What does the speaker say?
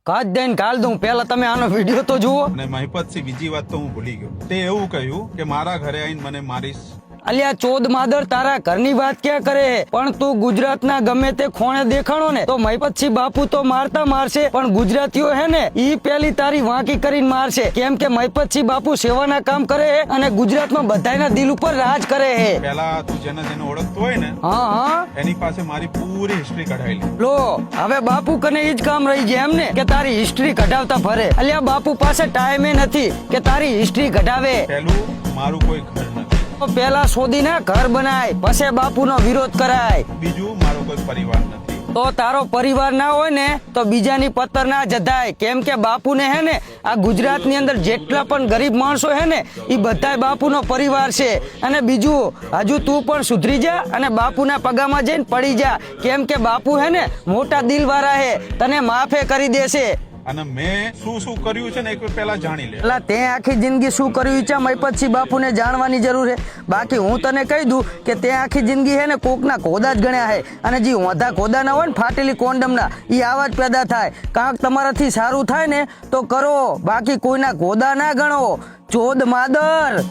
કાચ દઈને કાલ દઉં, પેલા તમે આનો વિડીયો તો જુઓ. અને મહિપતસિંહ બીજી વાત તો હું ભૂલી ગયો, તે એવું કહ્યું કે મારા ઘરે આવીને મને મારીશ. અલ્યા ચોદ માદર, તારા ઘરની વાત ક્યાં કરે? પણ તું ગુજરાતના ગમે તે ખૂણે દેખાણો ને તો મહિપતસિંહ બાપુ તો મારતા મારશે, પણ ગુજરાતીઓ હે ને ઈ પેલી તારી વાંકી કરીને મારશે. કેમ કે મહિપતસિંહ બાપુ સેવાના કામ કરે હે અને ગુજરાતમાં બધાયના દિલ ઉપર રાજ કરે હે. પેલા તું જેને ઓળખતો હોય ને હા એની પાસે મારી પૂરી હિસ્ટ્રી કઢાવી લે. લો હવે બાપુ કને ઈ જ કામ રહી ગયા એમ ને કે તારી હિસ્ટ્રી કઢાવતા ફરે. અલ્યા બાપુ પાસે ટાઈમે નથી કે તારી હિસ્ટ્રી કઢાવે. પેલું મારું કોઈ ઘર નથી, પેલા શોધીને ઘર બનાય, પછી બાપુનો વિરોધ કરાય. બીજું મારો કોઈ પરિવાર નથી. તો તારો પરિવાર ના હોય ને તો બીજાની પત્તર ના જધાય. કેમ કે બાપુને હે ને આ ગુજરાતની અંદર જેટલા પણ ગરીબ માણસો હે ને એ બધાય બાપુનો પરિવાર છે. અને બીજું હજુ તું પણ સુધરી જા અને બાપુના પગામાં જઈને પડી જા. કેમ કે બાપુ હે ને મોટા દિલ વાળા હે, તને માફે કરી દેશે. અને મેં શું કર્યું છે ને એક પહેલા જાણી લે. એટલે તે આખી જિંદગી શું કર્યું છે મહિપતસિંહ બાપુને જાણવાની જરૂર છે. બાકી હું તને કહી દઉં કે તે આખી જિંદગી હે ને કોકના કોદા જ ગણ્યા હે. અને જે ઓંધા કોદા ના હોય ને ફાટેલી કોન્ડમના, એ આવા જ પેદા થાય. કાંક તમારાથી સારું થાય ને તો કરો, બાકી કોઈના કોદા ના ગણો. ચોદ માદર.